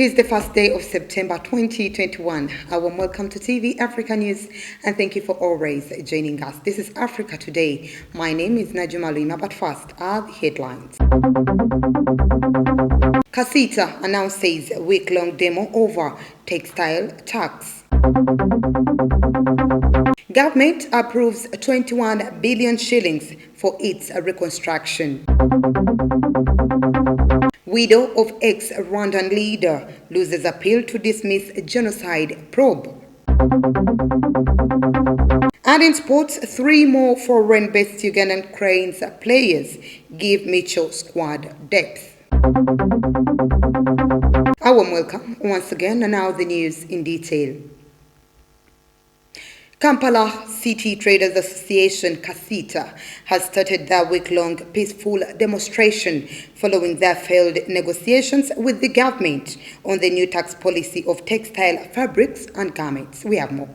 It is the first day of September 2021. A warm welcome to TV Africa News and thank you for always joining us. This is Africa Today. My name is Najuma Lima, but first are the headlines. Kasita announces week-long demo over textile tax. Government approves 21 billion shillings for its reconstruction. Widow of ex-Rwandan leader loses appeal to dismiss genocide probe. And in sports, 3 more foreign-based Ugandan Cranes players give Mitchell squad depth. A warm welcome once again, and now the news in detail. Kampala City Traders Association Kasita has started their week-long peaceful demonstration following their failed negotiations with the government on the new tax policy of textile fabrics and garments. We have more.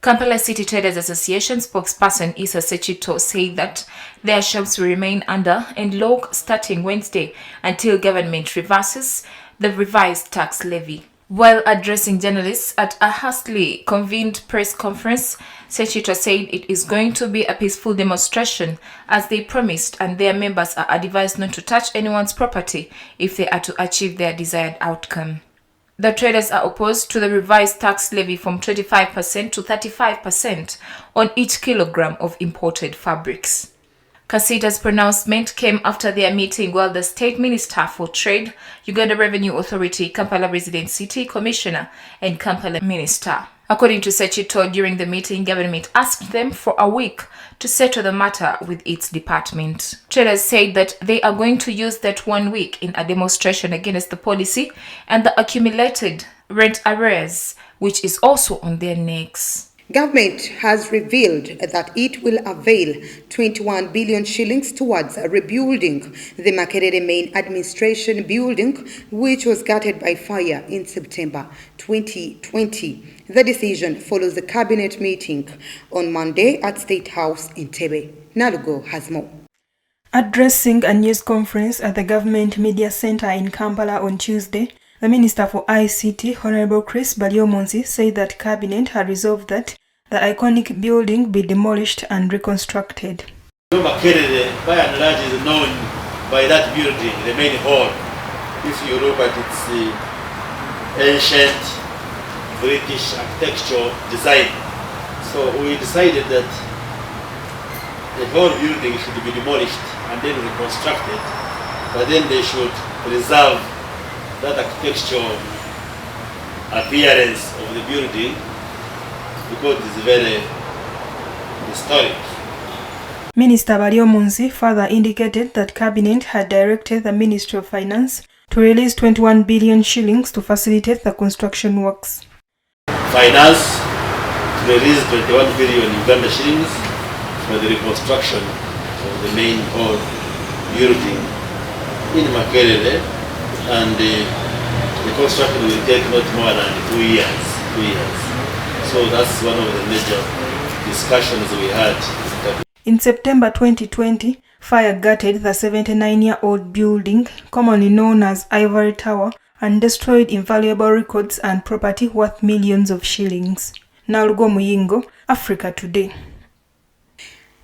Kampala City Traders Association spokesperson Issa Sechito said that their shops will remain under and lock starting Wednesday until government reverses the revised tax levy. While addressing journalists at a hastily convened press conference, Sechito said it is going to be a peaceful demonstration as they promised, and their members are advised not to touch anyone's property if they are to achieve their desired outcome. The traders are opposed to the revised tax levy from 25% to 35% on each kilogram of imported fabrics. Kasita's pronouncement came after their meeting while the State Minister for Trade, Uganda Revenue Authority, Kampala Resident City Commissioner, and Kampala Minister. According to Sechito, during the meeting, government asked them for a week to settle the matter with its department. Traders said that they are going to use that 1 week in a demonstration against the policy and the accumulated rent arrears, which is also on their necks. Government has revealed that it will avail 21 billion shillings towards rebuilding the Makerere Main Administration building, which was gutted by fire in September 2020. The decision follows a cabinet meeting on Monday at State House in Tebe. Nalugo has more. Addressing a news conference at the Government Media Center in Kampala on Tuesday, the Minister for ICT, Honorable Chris Balyomunsi, said that Cabinet had resolved that the iconic building be demolished and reconstructed. Makerere, by and large, is known by that building, the main hall. If you look at its ancient British architectural design. So we decided that the whole building should be demolished and then reconstructed, but then they should preserve that architectural appearance of the building because it's very historic. Minister Balyomunsi further indicated that Cabinet had directed the Ministry of Finance to release 21 billion shillings to facilitate the construction works. Finance to release 21 billion Uganda shillings for the reconstruction of the main hall building in Makerere, and the construction will take not more than 2 years. So that's one of the major discussions we had. In September 2020, fire gutted the 79-year-old building, commonly known as Ivory Tower, and destroyed invaluable records and property worth millions of shillings. Nalugo Muyingo, Africa Today.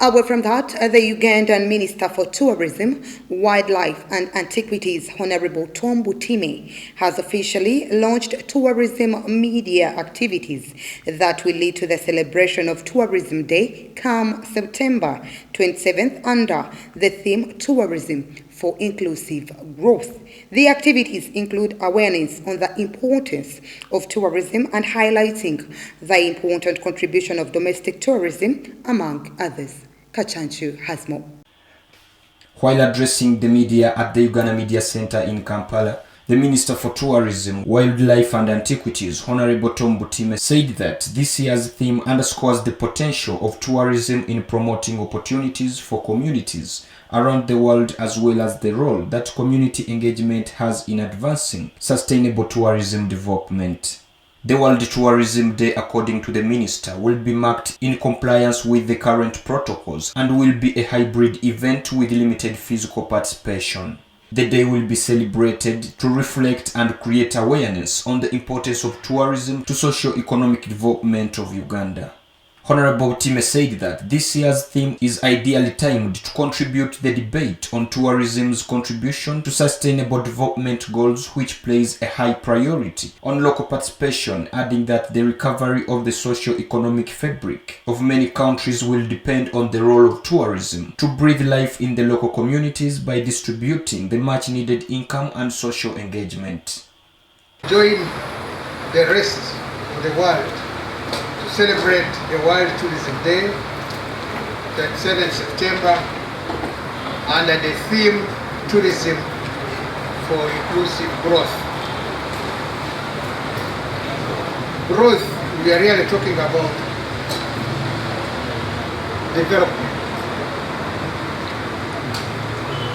Away from that, the Ugandan Minister for Tourism, Wildlife and Antiquities, Honorable Tom Butime, has officially launched tourism media activities that will lead to the celebration of Tourism Day come September 27th under the theme Tourism for Inclusive Growth. The activities include awareness on the importance of tourism and highlighting the important contribution of domestic tourism, among others. Kachanchu has more. While addressing the media at the Uganda Media Center in Kampala, the Minister for Tourism, Wildlife and Antiquities, Honorable Tom Butime, said that this year's theme underscores the potential of tourism in promoting opportunities for communities around the world, as well as the role that community engagement has in advancing sustainable tourism development. The World Tourism Day, according to the minister, will be marked in compliance with the current protocols and will be a hybrid event with limited physical participation. The day will be celebrated to reflect and create awareness on the importance of tourism to socio-economic development of Uganda. Honorable Butime said that this year's theme is ideally timed to contribute to the debate on tourism's contribution to sustainable development goals, which plays a high priority on local participation, adding that the recovery of the socio-economic fabric of many countries will depend on the role of tourism to breathe life in the local communities by distributing the much-needed income and social engagement. Join the rest of the world to celebrate the World Tourism Day, 27th September, under the theme Tourism for Inclusive Growth. Growth, we are really talking about development.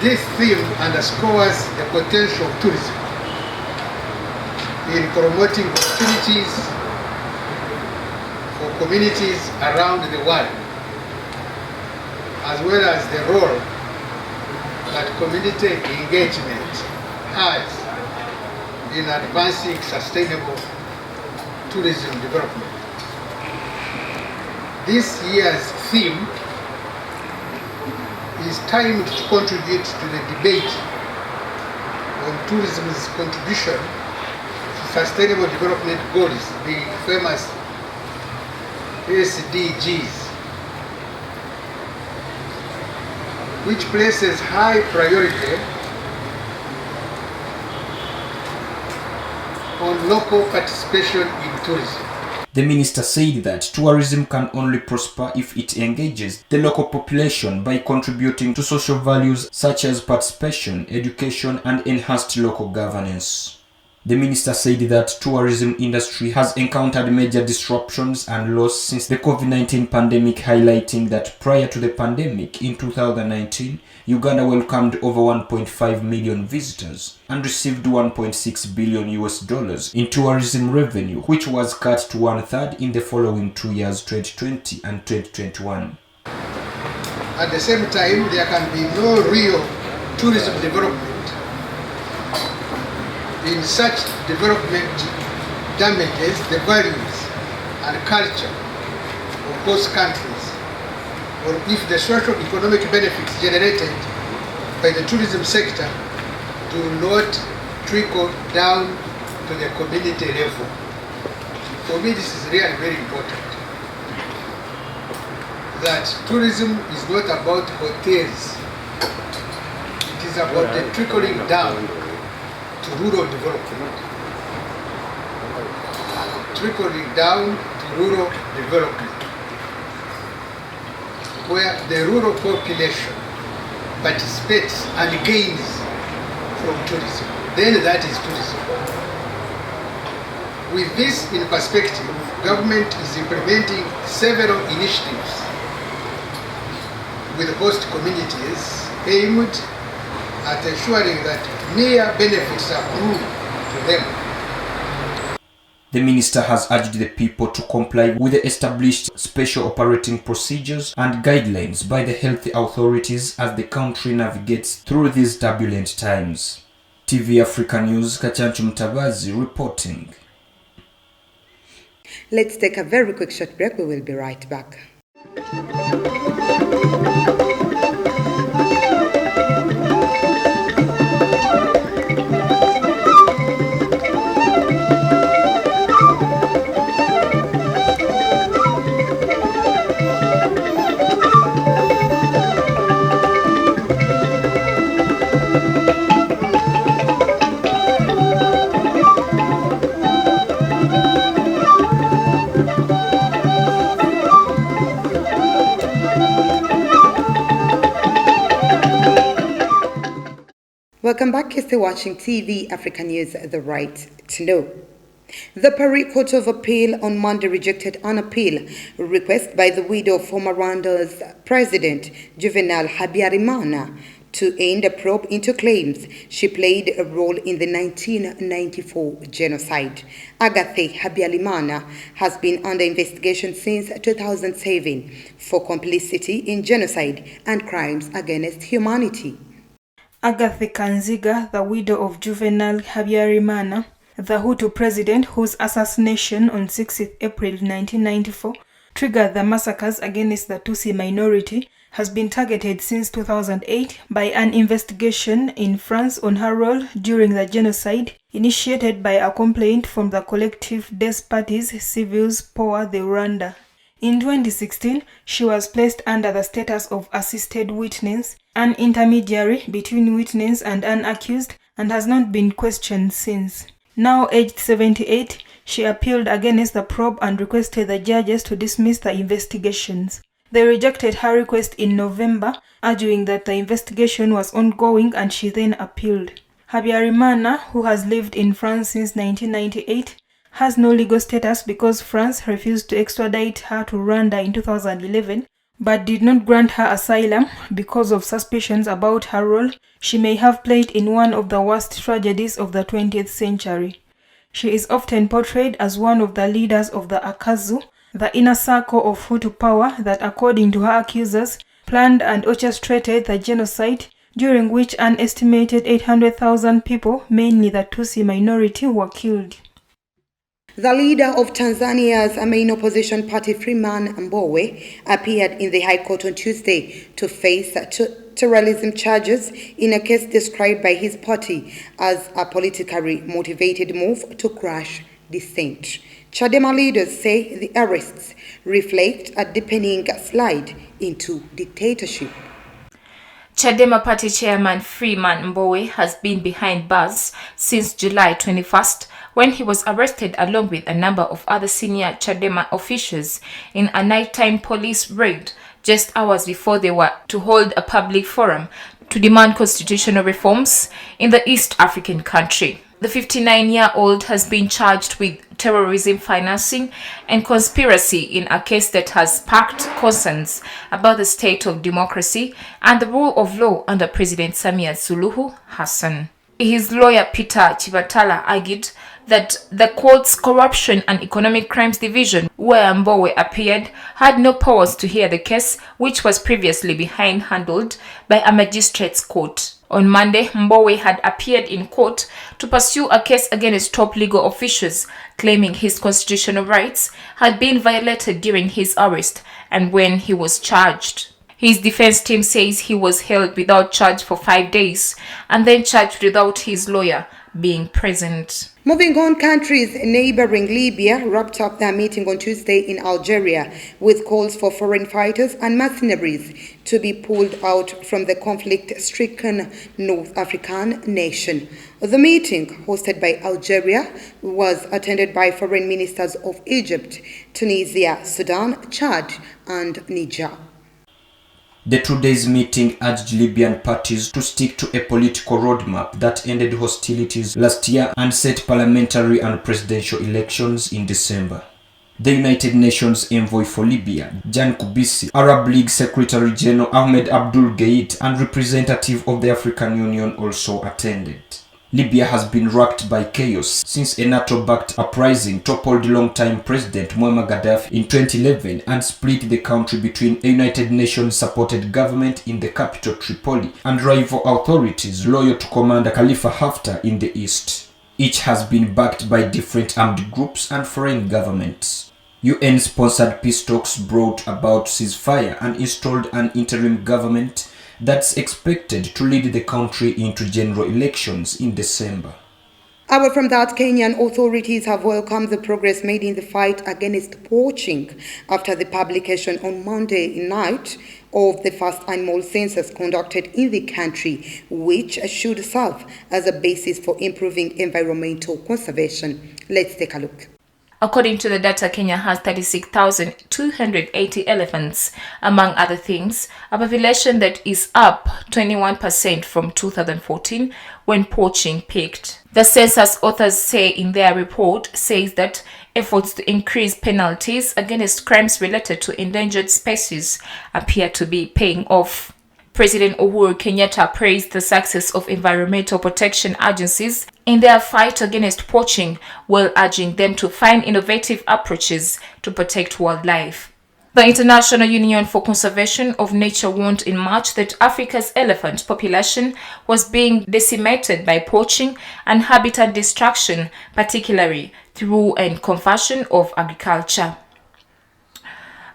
This theme underscores the potential of tourism in promoting opportunities for communities around the world, as well as the role that community engagement has in advancing sustainable tourism development. This year's theme is timed to contribute to the debate on tourism's contribution to sustainable development goals, the famous SDGs, which places high priority on local participation in tourism. The minister said that tourism can only prosper if it engages the local population by contributing to social values such as participation, education, and enhanced local governance. The minister said that tourism industry has encountered major disruptions and loss since the COVID-19 pandemic, highlighting that prior to the pandemic in 2019, Uganda welcomed over 1.5 million visitors and received $1.6 billion in tourism revenue, which was cut to 1/3 in the following 2 years, 2020 and 2021. At the same time, there can be no real tourism development in such development damages the values and culture of host countries, or if the social economic benefits generated by the tourism sector do not trickle down to the community level. For me, this is really very important, that tourism is not about hotels, it is about the trickling down to rural development. Trickling down to rural development, where the rural population participates and gains from tourism. Then that is tourism. With this in perspective, government is implementing several initiatives with host communities aimed at ensuring that mere benefits accrue to them. The minister has urged the people to comply with the established special operating procedures and guidelines by the health authorities as the country navigates through these turbulent times. TV Africa News, Kachanchu Mtabazi reporting. Let's take a very quick short break. We will be right back. Welcome back. You're still watching TV Africa News, The Right to Know. The Paris Court of Appeal on Monday rejected an appeal request by the widow of former Rwanda's President Juvenal Habyarimana to end a probe into claims she played a role in the 1994 genocide. Agathe Habyarimana has been under investigation since 2007 for complicity in genocide and crimes against humanity. Agathe Kanziga, the widow of Juvenal Habyarimana, the Hutu president whose assassination on 6th April 1994 triggered the massacres against the Tutsi minority, has been targeted since 2008 by an investigation in France on her role during the genocide initiated by a complaint from the collective Des Partis Civils pour the Rwanda. In 2016, she was placed under the status of assisted witness, an intermediary between witness and an accused, and has not been questioned since. Now aged 78, she appealed against the probe and requested the judges to dismiss the investigations. They rejected her request in November, arguing that the investigation was ongoing, and she then appealed. Habyarimana, who has lived in France since 1998, has no legal status because France refused to extradite her to Rwanda in 2011, but did not grant her asylum because of suspicions about her role she may have played in one of the worst tragedies of the 20th century. She is often portrayed as one of the leaders of the Akazu, the inner circle of Hutu power that, according to her accusers, planned and orchestrated the genocide, during which an estimated 800,000 people, mainly the Tutsi minority, were killed. The leader of Tanzania's main opposition party, Freeman Mbowe, appeared in the High Court on Tuesday to face terrorism charges in a case described by his party as a politically motivated move to crush dissent. Chadema leaders say the arrests reflect a deepening slide into dictatorship. Chadema party chairman Freeman Mbowe has been behind bars since July 21st, when he was arrested along with a number of other senior Chadema officials in a nighttime police raid just hours before they were to hold a public forum to demand constitutional reforms in the East African country. The 59-year-old has been charged with terrorism financing and conspiracy in a case that has sparked concerns about the state of democracy and the rule of law under President Samia Suluhu Hassan. His lawyer Peter Chivatala argued that the court's Corruption and Economic Crimes Division, where Mbowe appeared, had no powers to hear the case, which was previously been handled by a magistrate's court. On Monday, Mbowe had appeared in court to pursue a case against top legal officials, claiming his constitutional rights had been violated during his arrest and when he was charged. His defense team says he was held without charge for 5 days and then charged without his lawyer being present. Moving on, countries neighboring Libya wrapped up their meeting on Tuesday in Algeria with calls for foreign fighters and mercenaries to be pulled out from the conflict-stricken North African nation. The meeting, hosted by Algeria, was attended by foreign ministers of Egypt, Tunisia, Sudan, Chad, and Niger. The 2 days meeting urged Libyan parties to stick to a political roadmap that ended hostilities last year and set parliamentary and presidential elections in December. The United Nations envoy for Libya, Jan Kubisi, Arab League Secretary General Ahmed Abdul Gait, and representative of the African Union also attended. Libya has been racked by chaos since a NATO-backed uprising toppled longtime President Muammar Gaddafi in 2011 and split the country between a United Nations-supported government in the capital Tripoli and rival authorities loyal to Commander Khalifa Haftar in the east. Each has been backed by different armed groups and foreign governments. UN-sponsored peace talks brought about ceasefire and installed an interim government that's expected to lead the country into general elections in December. Away from that, Kenyan authorities have welcomed the progress made in the fight against poaching after the publication on Monday night of the first animal census conducted in the country, which should serve as a basis for improving environmental conservation. Let's take a look. According to the data, Kenya has 36,280 elephants, among other things, a population that is up 21% from 2014 when poaching peaked. The census authors say in their report says that efforts to increase penalties against crimes related to endangered species appear to be paying off. President Uhuru Kenyatta praised the success of environmental protection agencies in their fight against poaching, while urging them to find innovative approaches to protect wildlife. The International Union for Conservation of Nature warned in March that Africa's elephant population was being decimated by poaching and habitat destruction, particularly through and conversion of agriculture.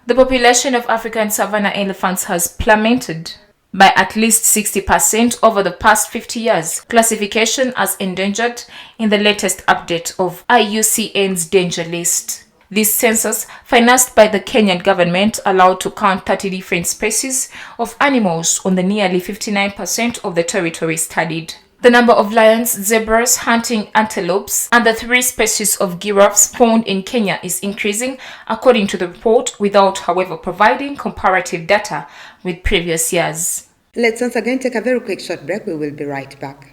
The population of African savanna elephants has plummeted by at least 60% over the past 50 years, classification as endangered in the latest update of IUCN's danger list. This census, financed by the Kenyan government, allowed to count 30 different species of animals on the nearly 59% of the territory studied. The number of lions, zebras, hunting antelopes, and the 3 species of giraffes found in Kenya is increasing, according to the report, without, however, providing comparative data with previous years. Let's once again take a very quick short break. We will be right back.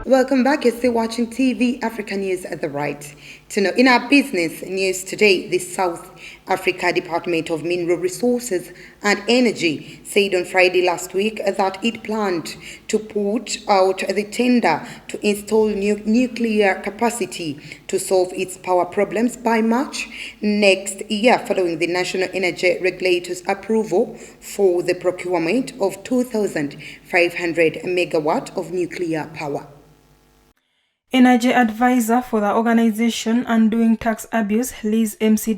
Welcome back. You're still watching TV Africa News at the right. To know, in our business news today, the South Africa Department of Mineral Resources and Energy said on Friday last week that it planned to put out the tender to install nuclear capacity to solve its power problems by March next year, following the National Energy Regulator's approval for the procurement of 2,500 megawatt of nuclear power. Energy advisor for the organization Undoing Tax Abuse, Liz MC.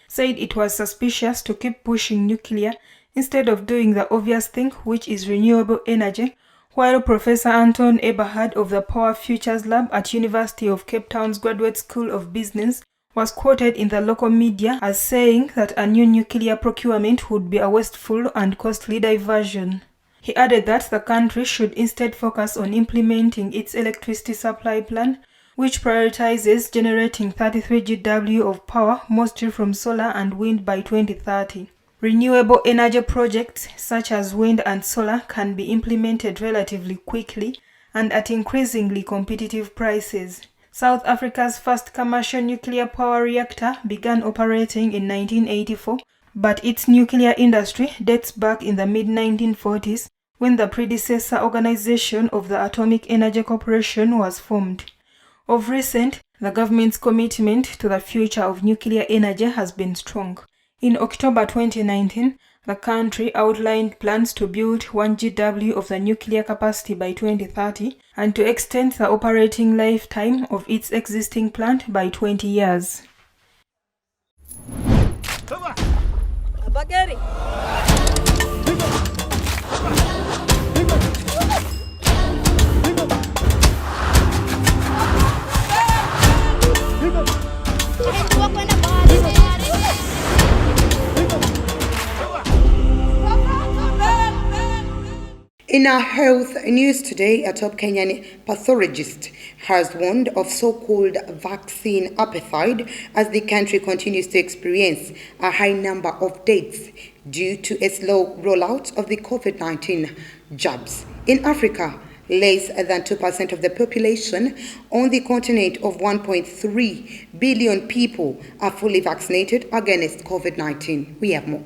said it was suspicious to keep pushing nuclear instead of doing the obvious thing, which is renewable energy, while Professor Anton Eberhard of the Power Futures Lab at University of Cape Town's Graduate School of Business was quoted in the local media as saying that a new nuclear procurement would be a wasteful and costly diversion. He added that the country should instead focus on implementing its electricity supply plan, which prioritizes generating 33 GW of power, mostly from solar and wind, by 2030. Renewable energy projects such as wind and solar can be implemented relatively quickly and at increasingly competitive prices. South Africa's first commercial nuclear power reactor began operating in 1984, but its nuclear industry dates back in the mid-1940s, when the predecessor organization of the Atomic Energy Corporation was formed. Of recent, the government's commitment to the future of nuclear energy has been strong. In October 2019, the country outlined plans to build 1 GW of the nuclear capacity by 2030 and to extend the operating lifetime of its existing plant by 20 years. In our health news today, a top Kenyan pathologist has warned of so-called vaccine appetite as the country continues to experience a high number of deaths due to a slow rollout of the COVID-19 jabs. In Africa, less than 2% of the population on the continent of 1.3 billion people are fully vaccinated against COVID-19. We have more.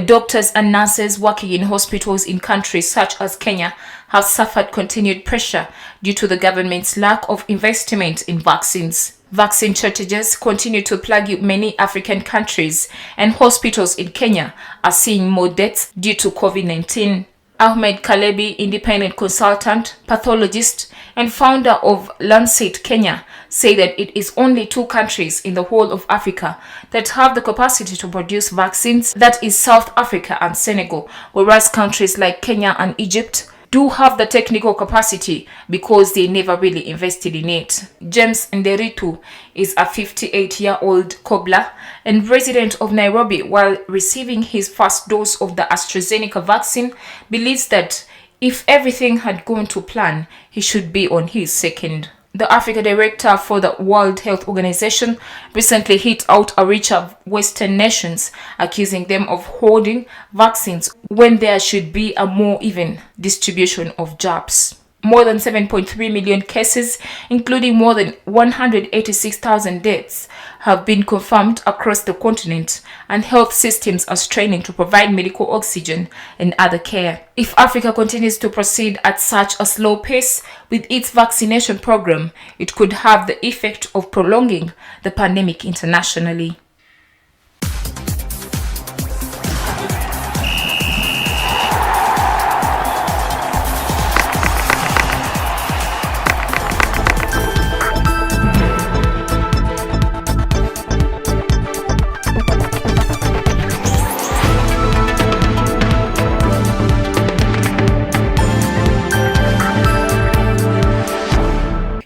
Doctors and nurses working in hospitals in countries such as Kenya have suffered continued pressure due to the government's lack of investment in vaccines. Vaccine shortages continue to plague many African countries, and hospitals in Kenya are seeing more deaths due to COVID-19. Ahmed Kalebi, independent consultant, pathologist, and founder of Lancet Kenya, say that it is only 2 countries in the whole of Africa that have the capacity to produce vaccines, that is South Africa and Senegal, whereas countries like Kenya and Egypt do have the technical capacity because they never really invested in it. James Nderitu is a 58-year-old cobbler and resident of Nairobi. While receiving his first dose of the AstraZeneca vaccine, believes that if everything had gone to plan, he should be on his second. The Africa director for the World Health Organization recently hit out a reach of Western nations, accusing them of hoarding vaccines when there should be a more even distribution of jabs. More than 7.3 million cases, including more than 186,000 deaths, have been confirmed across the continent, and health systems are straining to provide medical oxygen and other care. If Africa continues to proceed at such a slow pace with its vaccination program, it could have the effect of prolonging the pandemic internationally.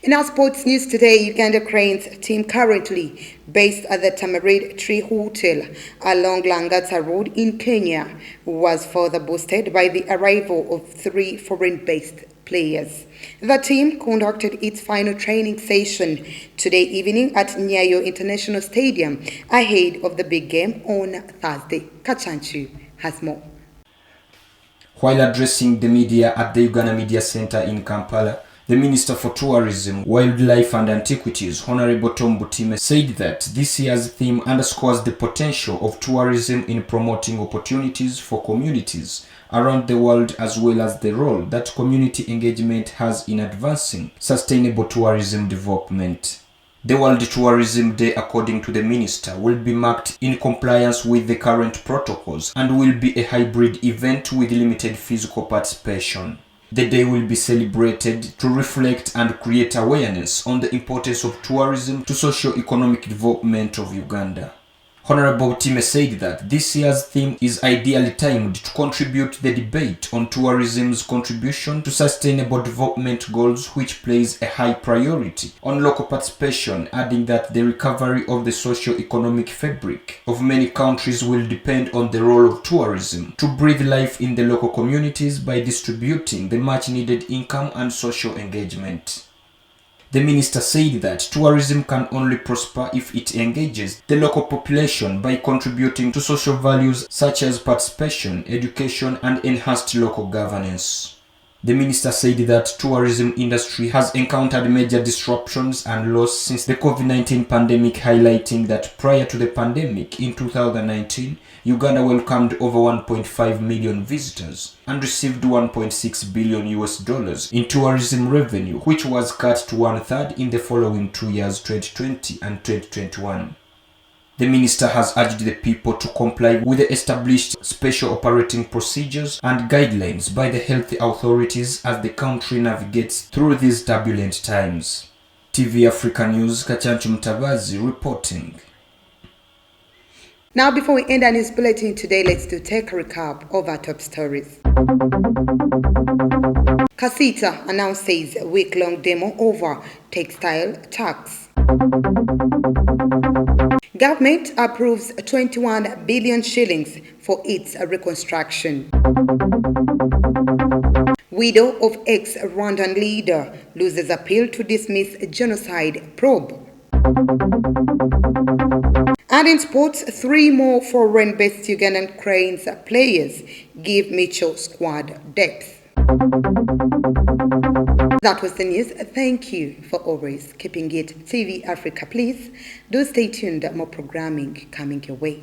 In our sports news today, Uganda Cranes team currently based at the Tamarind Tree Hotel along Langata Road in Kenya was further boosted by the arrival of 3 foreign-based players. The team conducted its final training session today evening at Nyayo International Stadium ahead of the big game on Thursday. Kachanchu has more. While addressing the media at the Uganda Media Center in Kampala, the Minister for Tourism, Wildlife and Antiquities, Honorable Tom Butime, said that this year's theme underscores the potential of tourism in promoting opportunities for communities around the world, as well as the role that community engagement has in advancing sustainable tourism development. The World Tourism Day, according to the Minister, will be marked in compliance with the current protocols and will be a hybrid event with limited physical participation. The day will be celebrated to reflect and create awareness on the importance of tourism to socio-economic development of Uganda. Honorable Time said that this year's theme is ideally timed to contribute to the debate on tourism's contribution to sustainable development goals, which plays a high priority on local participation, adding that the recovery of the socio-economic fabric of many countries will depend on the role of tourism to breathe life in the local communities by distributing the much-needed income and social engagement. The minister said that tourism can only prosper if it engages the local population by contributing to social values such as participation, education, and enhanced local governance. The minister said that tourism industry has encountered major disruptions and loss since the COVID-19 pandemic, highlighting that prior to the pandemic in 2019, Uganda welcomed over 1.5 million visitors and received $1.6 billion in tourism revenue, which was cut to 1/3 in the following 2 years, 2020 and 2021. The minister has urged the people to comply with the established special operating procedures and guidelines by the health authorities as the country navigates through these turbulent times. TV Africa News, Kachanchu Mtabazi reporting. Now, before we end our news bulletin today, let's take a recap of our top stories. Kasita announces week-long demo over textile tax. Government approves 21 billion shillings for its reconstruction. Widow of ex-Rwandan leader loses appeal to dismiss genocide probe. And in sports, 3 more foreign-based Ugandan Cranes players give Mitchell squad depth. That was the news. Thank you for always keeping it TV Africa. Please do stay tuned. More programming coming your way.